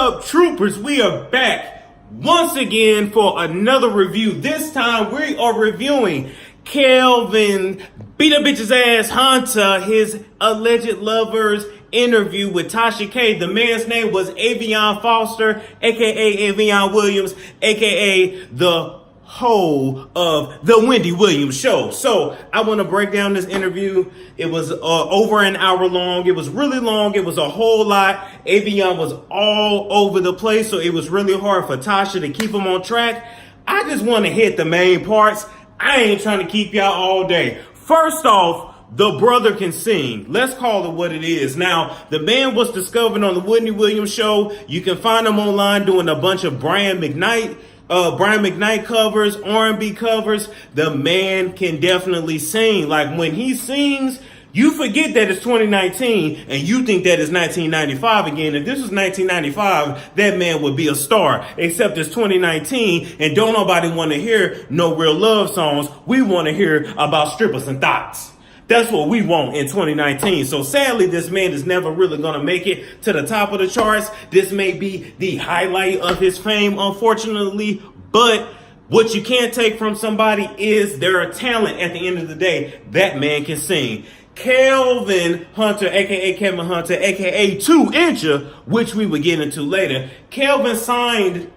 up, troopers? We are back once again for another review. This time we are reviewing Kelvin beat a bitch's ass Hunter, his alleged lover's interview with Tasha K. The man's name was Aveon Falstar, aka Avion Williams, aka the whole of the Wendy Williams show. So I want to break down this interview. It was over an hour long. It was really long. It was a whole lot. Avion was all over the place, so it was really hard for Tasha to keep him on track. I just want to hit the main parts. I ain't trying to keep y'all all day. First off, the brother can sing. Let's call it what it is. Now, the man was discovered on the Wendy Williams show. You can find him online doing a bunch of Brian McKnight covers, R&B covers. The man can definitely sing. Like when he sings, you forget that it's 2019 and you think that it's 1995 again. If this was 1995, that man would be a star. Except it's 2019 and don't nobody want to hear no real love songs. We want to hear about strippers and thoughts. That's what we want in 2019. So sadly, this man is never really going to make it to the top of the charts. This may be the highlight of his fame, unfortunately. But what you can't take from somebody is their talent. At the end of the day, that man can sing. Kelvin Hunter, aka Kevin Hunter, aka 2-Incher, which we will get into later. Kelvin signed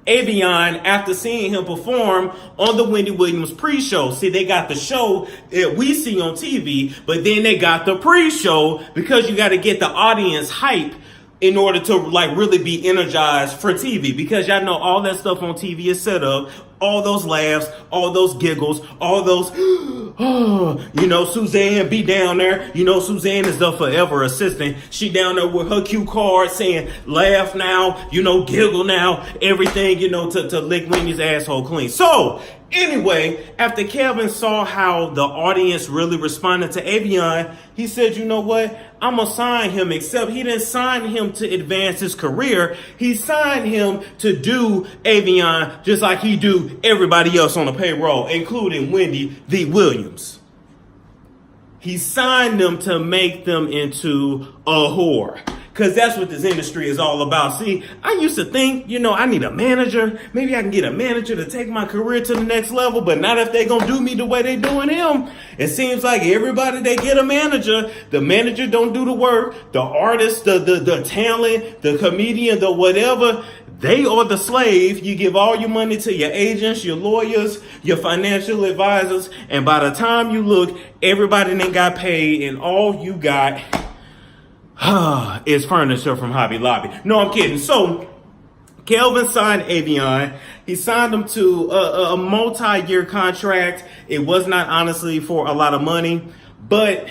Avion after seeing him perform on the Wendy Williams pre-show. See, they got the show that we see on TV, but then they got the pre-show because you got to get the audience hype in order to like really be energized for TV, because y'all know all that stuff on TV is set up. All those laughs, all those giggles, all those, you know, Suzanne be down there. You know, Suzanne is the forever assistant. She down there with her cue card saying, laugh now, you know, giggle now, everything, you know, to lick Wendy's asshole clean. So, anyway, after Kelvin saw how the audience really responded to Avion, he said, you know what? I'm going to sign him, except he didn't sign him to advance his career. He signed him to do Avion just like he do everybody else on the payroll, including Wendy the Williams. He signed them to make them into a whore. Because that's what this industry is all about. See, I used to think, you know, I need a manager. Maybe I can get a manager to take my career to the next level, but not if they're going to do me the way they doing him. It seems like everybody, they get a manager. The manager don't do the work. The artist, the talent, the comedian, the whatever, they are the slave. You give all your money to your agents, your lawyers, your financial advisors, and by the time you look, everybody then got paid, and all you got is furniture from Hobby Lobby. No, I'm kidding. So, Kelvin signed Avion. He signed him to a multi-year contract. It was not honestly for a lot of money, but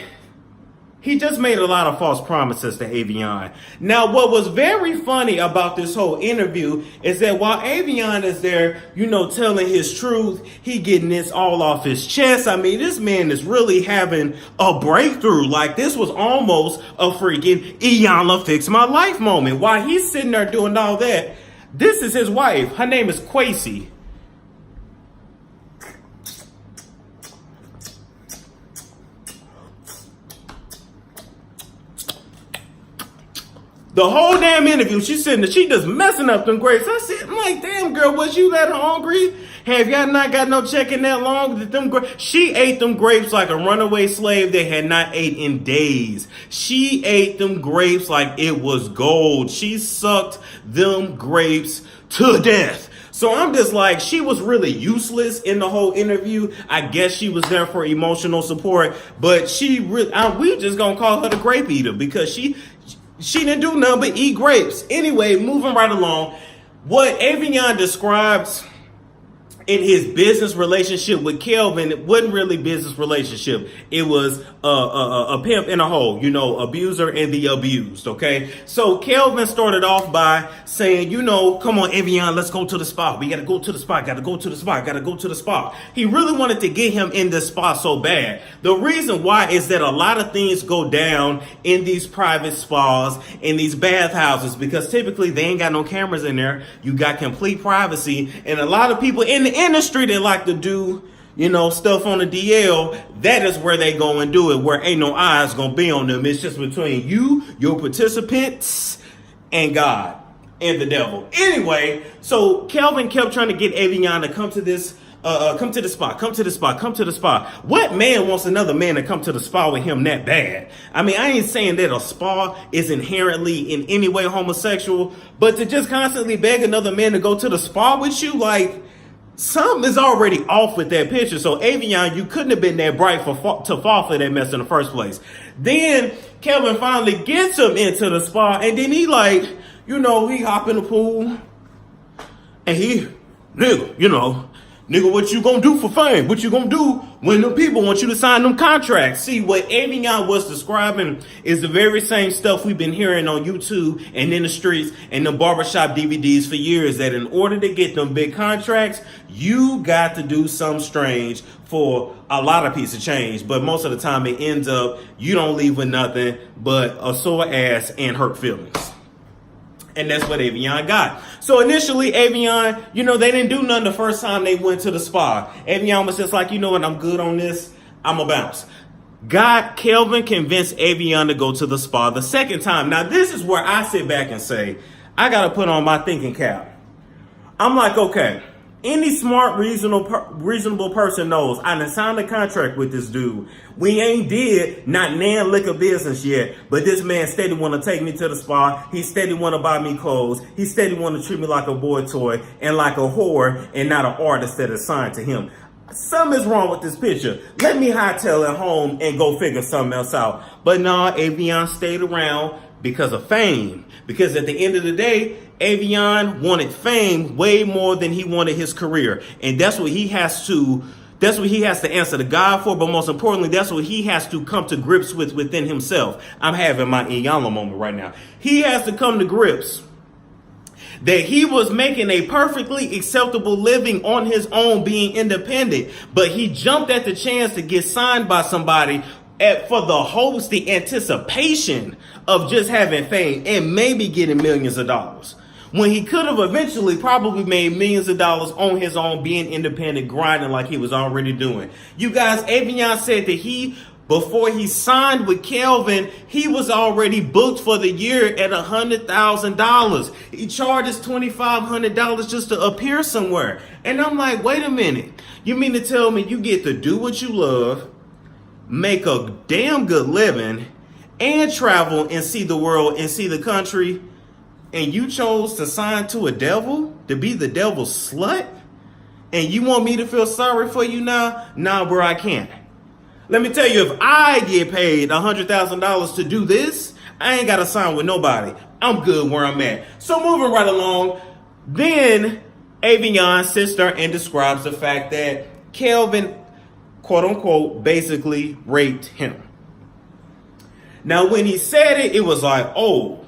he just made a lot of false promises to Avion. Now, what was very funny about this whole interview is that while Avion is there, you know, telling his truth, he getting this all off his chest. I mean, this man is really having a breakthrough. Like, this was almost a freaking Iyanla Fix My Life moment. While he's sitting there doing all that, this is his wife. Her name is Kwesi. The whole damn interview, she's sitting there, she just messing up them grapes. I said, I'm like, damn girl, was you that hungry? Have y'all not got no check in that long? She ate them grapes like a runaway slave they had not ate in days. She ate them grapes like it was gold. She sucked them grapes to death. So I'm just like, she was really useless in the whole interview. I guess she was there for emotional support, but we just gonna call her the grape eater because she didn't do nothing but eat grapes. Anyway, moving right along. What Avion describes in his business relationship with Kelvin, it wasn't really business relationship. It was a pimp and a hoe, you know, abuser and the abused, okay? So Kelvin started off by saying, you know, come on, Avion, let's go to the spot. We got to go to the spot, got to go to the spot, got to go to the spot. He really wanted to get him in the spot so bad. The reason why is that a lot of things go down in these private spas, in these bathhouses, because typically they ain't got no cameras in there. You got complete privacy, and a lot of people in the industry that like to do, you know, stuff on the DL, that is where they go and do it, where ain't no eyes gonna be on them. It's just between you, your participants, and God. and the devil. Anyway, so Kelvin kept trying to get Avion to come to this, come to the spa. What man wants another man to come to the spa with him that bad? I mean, I ain't saying that a spa is inherently in any way homosexual, but to just constantly beg another man to go to the spa with you, like, something is already off with that picture. So Avion, you couldn't have been that bright to fall for that mess in the first place. Then Kelvin finally gets him into the spa, and then he like, he hop in the pool, and he, nigga, what you gonna do for fame? What you gonna do when the people want you to sign them contracts? See, what Avion was describing is the very same stuff we've been hearing on YouTube and in the streets and the barbershop DVDs for years, that in order to get them big contracts, you got to do something strange for a lot of piece of change. But most of the time it ends up, you don't leave with nothing but a sore ass and hurt feelings. And that's what Avion got. So initially, Avion, they didn't do nothing the first time they went to the spa. Avion was just like, you know what, I'm good on this. I'm going to bounce. Kelvin convinced Avion to go to the spa the second time. Now, this is where I sit back and say, I got to put on my thinking cap. I'm like, okay, any smart, reasonable person knows I done signed a contract with this dude. We ain't did not nan lick of business yet, but this man steady want to take me to the spa. He steady want to buy me clothes. He steady want to treat me like a boy toy and like a whore and not an artist that is signed to him. Something is wrong with this picture. Let me hightail it home and go figure something else out. But no, Avion stayed around because of fame. Because at the end of the day, Avion wanted fame way more than he wanted his career. And that's what he has to answer to God for. But most importantly, that's what he has to come to grips with within himself. I'm having my Iyanla moment right now. He has to come to grips that he was making a perfectly acceptable living on his own, being independent. But he jumped at the chance to get signed by somebody for the hopes, the anticipation of just having fame and maybe getting millions of dollars, when he could have eventually probably made millions of dollars on his own, being independent, grinding like he was already doing. You guys, Avion said that before he signed with Kelvin, he was already booked for the year at $100,000. He charges $2,500 just to appear somewhere. And I'm like, wait a minute. You mean to tell me you get to do what you love, make a damn good living, and travel and see the world and see the country, and you chose to sign to a devil, to be the devil's slut? And you want me to feel sorry for you now? Nah, bro, I can't. Let me tell you, if I get paid $100,000 to do this, I ain't got to sign with nobody. I'm good where I'm at. So moving right along, then Avion sits there and describes the fact that Kelvin, quote unquote, basically raped him. Now, when he said it, it was like, oh,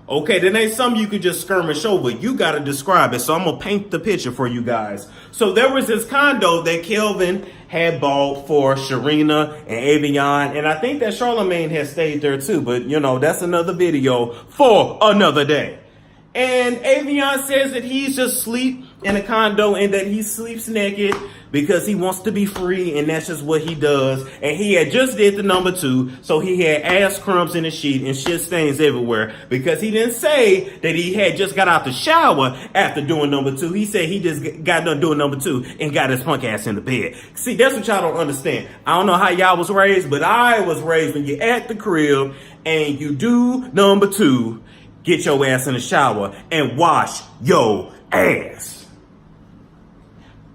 okay, then ain't something you could just skirmish over. You got to describe it. So I'm going to paint the picture for you guys. So there was this condo that Kelvin had bought for Sharina and Avion. And I think that Charlemagne had stayed there too. But, that's another video for another day. And Avion says that he's just asleep in a condo and that he sleeps naked because he wants to be free, and that's just what he does. And he had just did the number 2, so he had ass crumbs in the sheet and shit stains everywhere, because he didn't say that he had just got out the shower after doing number 2. He said he just got done doing number 2 and got his punk ass in the bed. See, that's what y'all don't understand. I don't know how y'all was raised, but I was raised when you're at the crib and you do number 2, get your ass in the shower and wash your ass.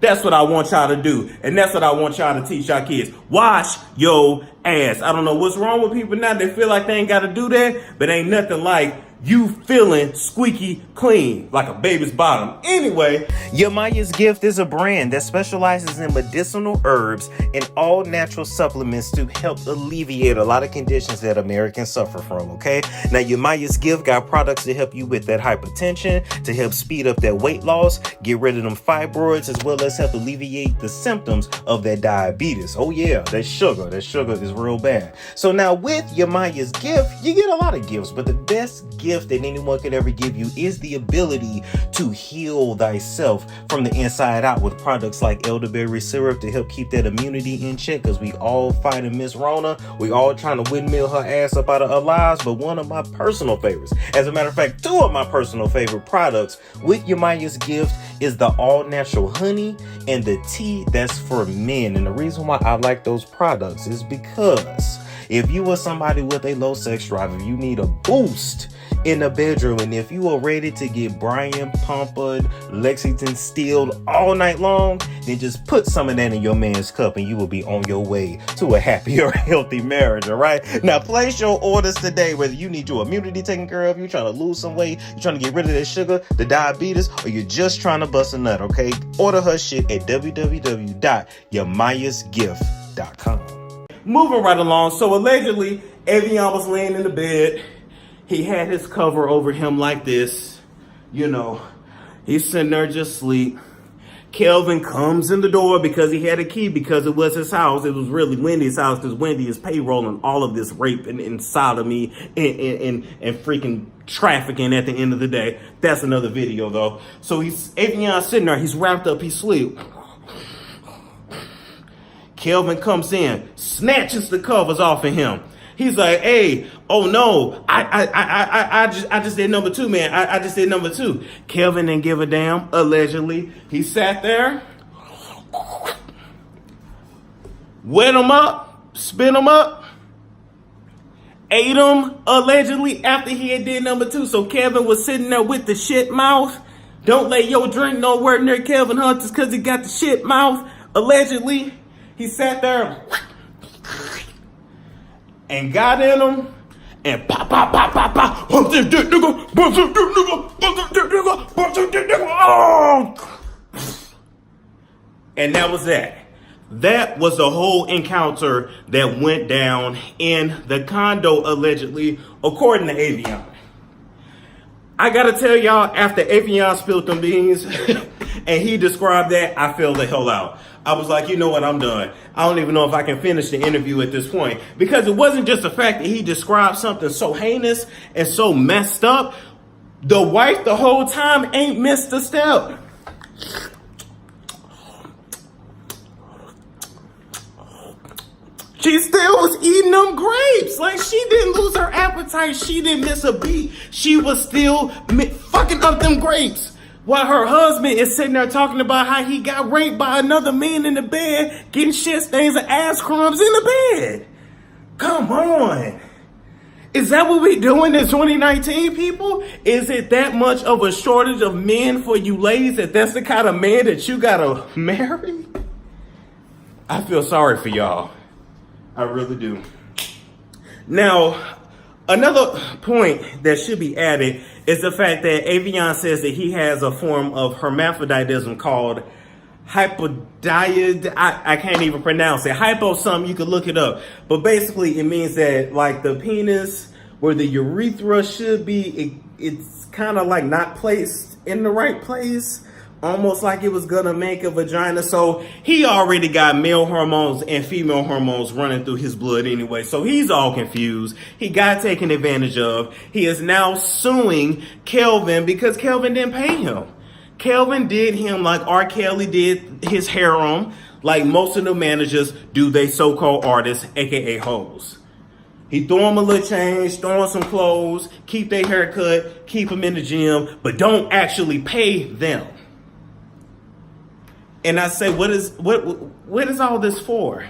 That's what I want y'all to do. And that's what I want y'all to teach y'all kids. Wash your ass. I don't know what's wrong with people now. They feel like they ain't got to do that. But ain't nothing like you feeling squeaky clean like a baby's bottom. Anyway, Yamaya's Gift is a brand that specializes in medicinal herbs and all natural supplements to help alleviate a lot of conditions that Americans suffer from, okay? Now, Yamaya's Gift got products to help you with that hypertension, to help speed up that weight loss, get rid of them fibroids, as well as help alleviate the symptoms of that diabetes. Oh yeah, that sugar is real bad. So now with Yamaya's Gift, you get a lot of gifts, but the best gift gift that anyone could ever give you is the ability to heal thyself from the inside out with products like elderberry syrup to help keep that immunity in check, because we all fighting Miss Rona. We all trying to windmill her ass up out of our lives. But one of my personal favorites, as a matter of fact, two of my personal favorite products with Yamaya's gift is the all-natural honey and the tea that's for men. And the reason why I like those products is because if you are somebody with a low sex drive, if you need a boost in the bedroom, and if you are ready to get Brian Pumpered, Lexington Steeled all night long, then just put some of that in your man's cup and you will be on your way to a happier, healthy marriage, all right? Now, place your orders today, whether you need your immunity taken care of, you're trying to lose some weight, you're trying to get rid of that sugar, the diabetes, or you're just trying to bust a nut, okay? Order her shit at www.yamayasgift.com. Moving right along. So allegedly, Avion was laying in the bed. He had his cover over him like this. You know, he's sitting there just asleep. Kelvin comes in the door because he had a key, because it was his house. It was really Wendy's house, because Wendy is payrolling all of this rape and sodomy and freaking trafficking at the end of the day. That's another video though. So Avion sitting there, he's wrapped up, he's asleep. Kelvin comes in, snatches the covers off of him. He's like, hey, oh no, I just did number two, man. I just did number two. Kelvin didn't give a damn, allegedly. He sat there, wet him up, spit him up, ate him, allegedly, after he had did number two. So Kelvin was sitting there with the shit mouth. Don't lay your drink nowhere near Kelvin Hunter's because he got the shit mouth, allegedly. He sat there and got in him and pop, pop, pop, pop, pop. Bump this dick, nigga. Bump this dick, nigga. Bump this dick, nigga. Bump this dick, nigga. Oh! And that was that. That was the whole encounter that went down in the condo, allegedly, according to Avion. I gotta tell y'all, after Avion spilled them beans and he described that, I fell the hell out. I was like, you know what, I'm done. I don't even know if I can finish the interview at this point. Because it wasn't just the fact that he described something so heinous and so messed up. The wife the whole time ain't missed a step. She still was eating them grapes. Like, she didn't lose her appetite. She didn't miss a beat. She was still fucking up them grapes. While her husband is sitting there talking about how he got raped by another man in the bed, getting shit stains and ass crumbs in the bed. Come on. Is that what we doing in 2019, people? Is it that much of a shortage of men for you ladies that that's the kind of man that you gotta marry? I feel sorry for y'all. I really do. Now, another point that should be added is the fact that Avion says that he has a form of hermaphroditism called hypodiad. I can't even pronounce it. Hypo something, you can look it up. But basically it means that like the penis where the urethra should be, it's kind of like not placed in the right place. Almost like it was gonna make a vagina. So he already got male hormones and female hormones running through his blood anyway. So he's all confused. He got taken advantage of. He is now suing Kelvin because Kelvin didn't pay him. Kelvin did him like R. Kelly did his harem, like most of the managers do they so-called artists, aka hoes. He throw them a little change, throw them some clothes, keep their haircut, keep them in the gym, but don't actually pay them. And I say, what is all this for?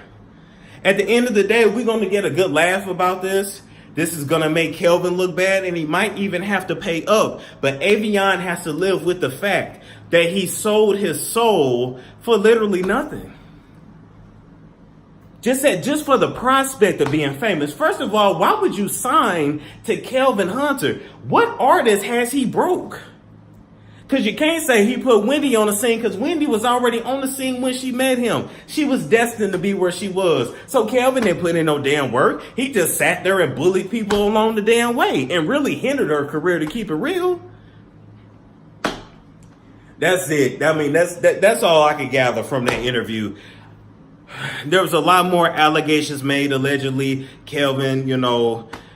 At the end of the day, we're going to get a good laugh about this. This is going to make Kelvin look bad, and he might even have to pay up. But Avion has to live with the fact that he sold his soul for literally nothing. Just for the prospect of being famous. First of all, why would you sign to Kelvin Hunter? What artist has he broke? Because you can't say he put Wendy on the scene, because Wendy was already on the scene when she met him. She was destined to be where she was. So Kelvin didn't put in no damn work. He just sat there and bullied people along the damn way and really hindered her career, to keep it real. That's it. I mean, that's all I could gather from that interview. There was a lot more allegations made. Allegedly, Kelvin,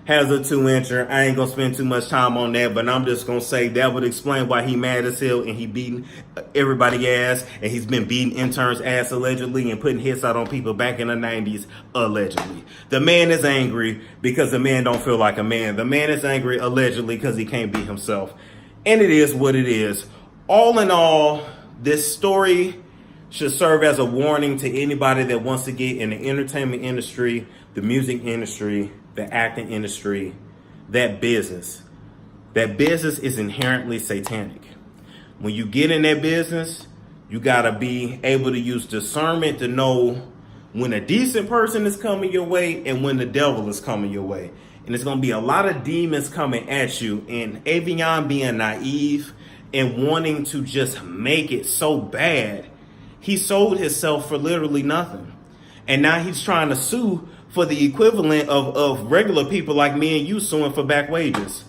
has a 2-incher. I ain't gonna spend too much time on that, but I'm just gonna say that would explain why he mad as hell and he beating everybody ass, and he's been beating interns ass allegedly and putting hits out on people back in the 90s allegedly. The man is angry because the man don't feel like a man. The man is angry allegedly because he can't be himself. And it is what it is. All in all, this story should serve as a warning to anybody that wants to get in the entertainment industry, the music industry, the acting industry, that business. That business is inherently satanic. When you get in that business, you gotta be able to use discernment to know when a decent person is coming your way and when the devil is coming your way. And it's gonna be a lot of demons coming at you, and Avion being naive and wanting to just make it so bad, he sold himself for literally nothing. And now he's trying to sue for the equivalent of regular people like me and you suing for back wages.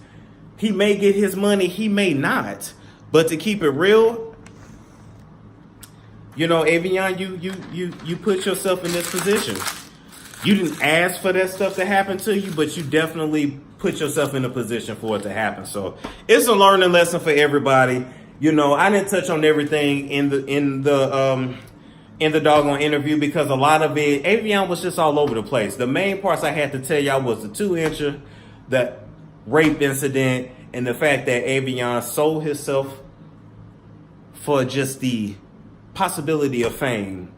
He may get his money, he may not. But to keep it real, you know, Avion, you put yourself in this position. You didn't ask for that stuff to happen to you, but you definitely put yourself in a position for it to happen. So it's a learning lesson for everybody. You know, I didn't touch on everything in the doggone interview because a lot of it, Avion was just all over the place. The main parts I had to tell y'all was the 2-incher, the rape incident, and the fact that Avion sold himself for just the possibility of fame.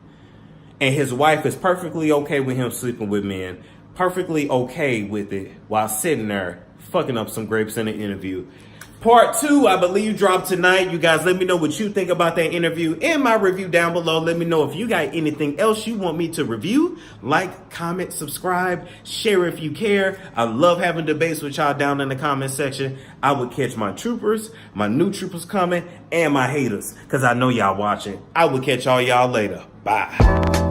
And his wife is perfectly okay with him sleeping with men, perfectly okay with it, while sitting there fucking up some grapes in an interview. Part 2, I believe, dropped tonight. You guys, let me know what you think about that interview in my review down below. Let me know if you got anything else you want me to review. Like, comment, subscribe, share if you care. I love having debates with y'all down in the comment section. I would catch my troopers, my new troopers coming, and my haters, because I know y'all watching. I will catch all y'all later. Bye.